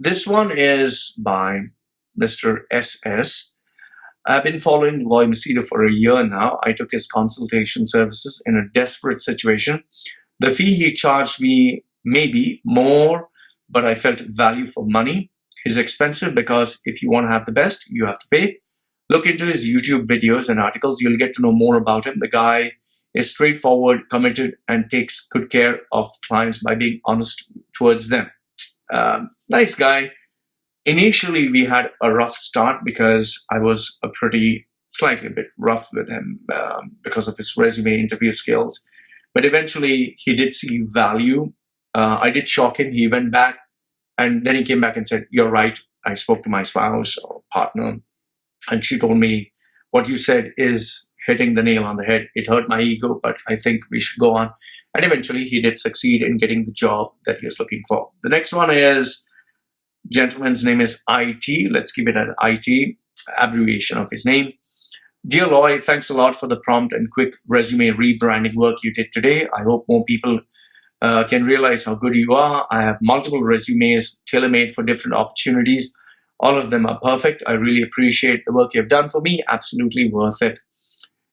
this one is by Mr. SS. I've been following Loy Machedo for a year now. I took his consultation services in a desperate situation. The fee he charged me may be more, but I felt value for money. He's expensive because if you want to have the best, you have to pay. Look into his YouTube videos and articles. You'll get to know more about him. The guy is straightforward, committed, and takes good care of clients by being honest towards them. Nice guy. Initially, we had a rough start because I was slightly a bit rough with him because of his resume interview skills. But eventually, he did see value. I did shock him. He went back, and then he came back and said, "You're right. I spoke to my spouse or partner, and she told me what you said is hitting the nail on the head. It hurt my ego, but I think we should go on." And eventually, he did succeed in getting the job that he was looking for. The next one is, gentleman's name is IT. Let's keep it at IT, abbreviation of his name. Dear Loy, thanks a lot for the prompt and quick resume rebranding work you did today. I hope more people can realize how good you are. I have multiple resumes tailor-made for different opportunities. All of them are perfect. I really appreciate the work you've done for me. Absolutely worth it.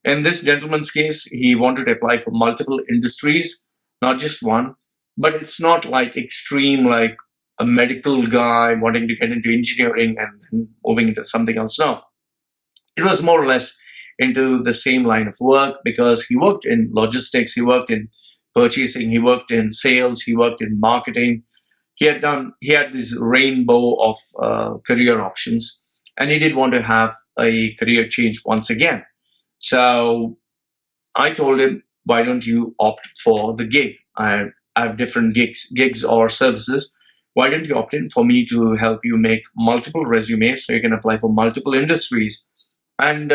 In this gentleman's case, he wanted to apply for multiple industries, not just one, but it's not like extreme, like a medical guy wanting to get into engineering and then moving into something else. No, it was more or less into the same line of work because he worked in logistics, he worked in purchasing, he worked in sales, he worked in marketing. He had this rainbow of career options, and he did want to have a career change once again. So I told him, why don't you opt for the gig? I have different gigs or services. Why don't you opt in for me to help you make multiple resumes so you can apply for multiple industries? And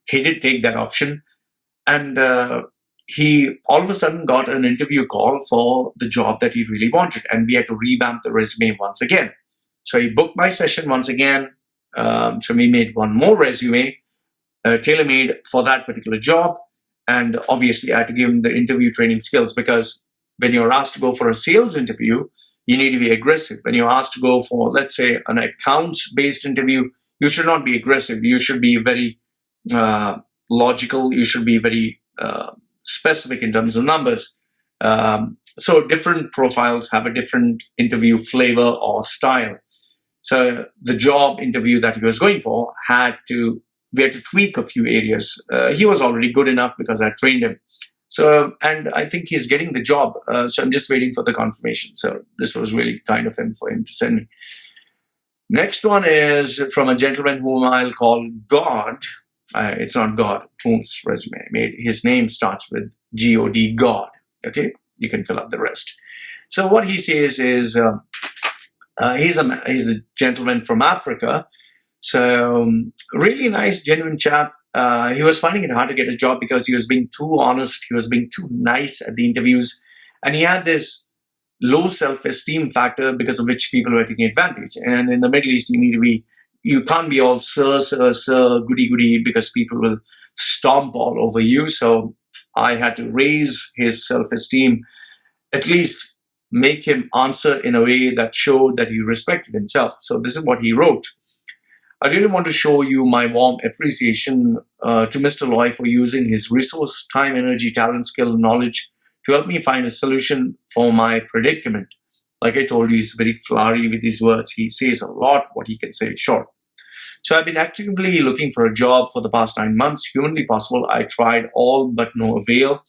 he did take that option. And he all of a sudden got an interview call for the job that he really wanted. And we had to revamp the resume once again. So he booked my session once again. So we made one more resume, tailor-made for that particular job. And obviously, I had to give him the interview training skills because when you're asked to go for a sales interview, you need to be aggressive. When you're asked to go for, let's say, an accounts-based interview, you should not be aggressive. You should be very logical. You should be very specific in terms of numbers. So different profiles have a different interview flavor or style. So the job interview that he was going for we had to tweak a few areas. He was already good enough because I trained him. So, and I think he's getting the job. So I'm just waiting for the confirmation. So this was really kind of him for him to send me. Next one is from a gentleman whom I'll call God. It's not God whose resume I made. His name starts with G-O-D, God. Okay, you can fill up the rest. So what he says is he's a gentleman from Africa. So really nice, genuine chap. He was finding it hard to get a job because he was being too honest. He was being too nice at the interviews. And he had this low self-esteem factor because of which people were taking advantage. And in the Middle East, you can't be all sir, goody, because people will stomp all over you. So I had to raise his self-esteem, at least make him answer in a way that showed that he respected himself. So this is what he wrote. I really want to show you my warm appreciation to Mr. Loy for using his resource, time, energy, talent, skill, knowledge to help me find a solution for my predicament. Like I told you, he's very flowery with his words. He says a lot what he can say short. So I've been actively looking for a job for the past 9 months. Humanly possible, I tried all but no avail.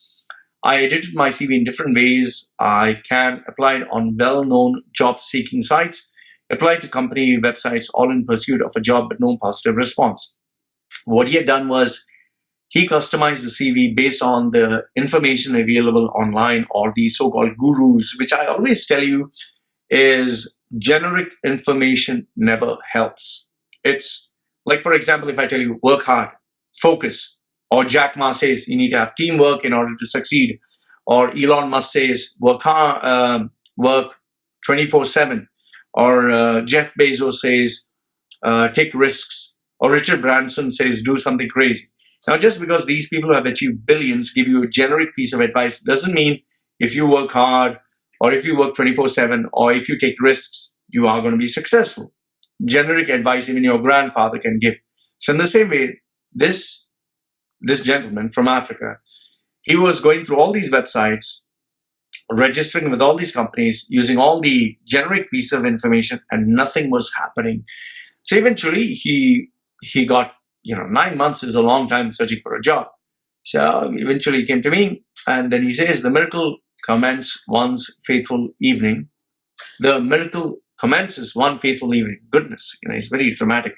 I edited my CV in different ways. I applied on well-known job-seeking sites, applied to company websites, all in pursuit of a job, but no positive response. What he had done was he customized the CV based on the information available online or the so-called gurus, which I always tell you is generic information never helps. It's like, for example, if I tell you work hard, focus, or Jack Ma says you need to have teamwork in order to succeed, or Elon Musk says work hard, work 24/7, or Jeff Bezos says take risks, or Richard Branson says do something crazy. Now, just because these people who have achieved billions give you a generic piece of advice doesn't mean if you work hard, or if you work 24/7, or if you take risks, you are going to be successful. Generic advice even your grandfather can give. So in the same way, this gentleman from Africa, he was going through all these websites, registering with all these companies, using all the generic piece of information, and nothing was happening. So eventually he got, 9 months is a long time searching for a job. So eventually he came to me, and then he says, the miracle commences one's faithful evening. The miracle commences one faithful evening. Goodness, it's very dramatic.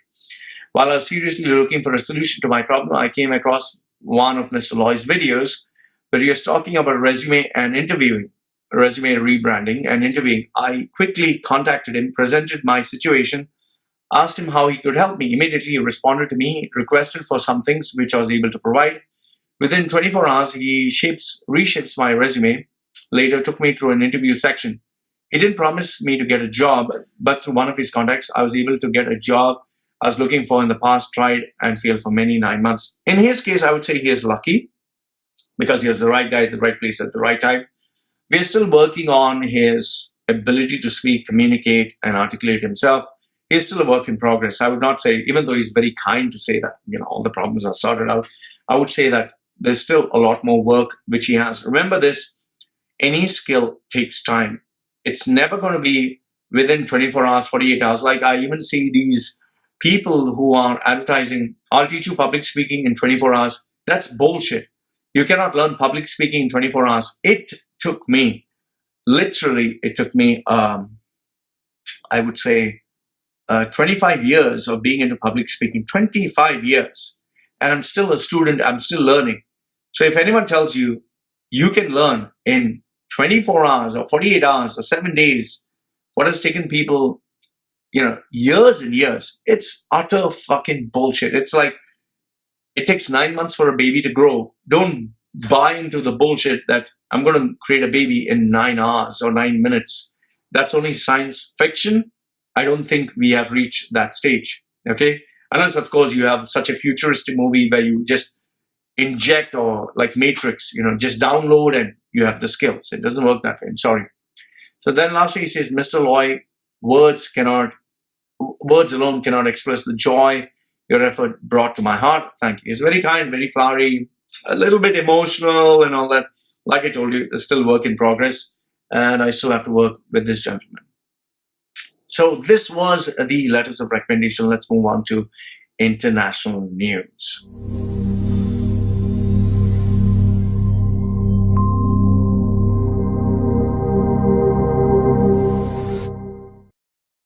While I was seriously looking for a solution to my problem, I came across one of Mr. Loy's videos where he was talking about resume and interviewing, resume rebranding and interviewing. I quickly contacted him, presented my situation, asked him how he could help me. Immediately he responded to me, requested for some things which I was able to provide. Within 24 hours, he reshapes my resume. Later took me through an interview section. He didn't promise me to get a job, but through one of his contacts, I was able to get a job I was looking for in the past, tried and failed for many 9 months. In his case, I would say he is lucky because he was the right guy at the right place at the right time. We're still working on his ability to speak, communicate, and articulate himself. He's still a work in progress. I would not say, even though he's very kind to say that, all the problems are sorted out, I would say that there's still a lot more work which he has. Remember this, any skill takes time. It's never going to be within 24 hours, 48 hours. Like I even see these people who are advertising, I'll teach you public speaking in 24 hours. That's bullshit. You cannot learn public speaking in 24 hours. It took me, I would say, 25 years of being into public speaking, 25 years. And I'm still a student, I'm still learning. So if anyone tells you, you can learn in 24 hours or 48 hours or 7 days, what has taken people, years and years, it's utter fucking bullshit. It's like, it takes 9 months for a baby to grow. Don't buy into the bullshit that I'm going to create a baby in 9 hours or 9 minutes. That's only science fiction. I don't think we have reached that stage. Okay. Unless, of course, you have such a futuristic movie where you just inject, or like Matrix, just download and you have the skills. It doesn't work that way. I'm sorry. So then lastly, he says, Mr. Loy, words alone cannot express the joy your effort brought to my heart. Thank you. It's very kind, very flowery, a little bit emotional and all that. Like I told you, it's still work in progress, and I still have to work with this gentleman. So this was the letters of recommendation. Let's move on to international news.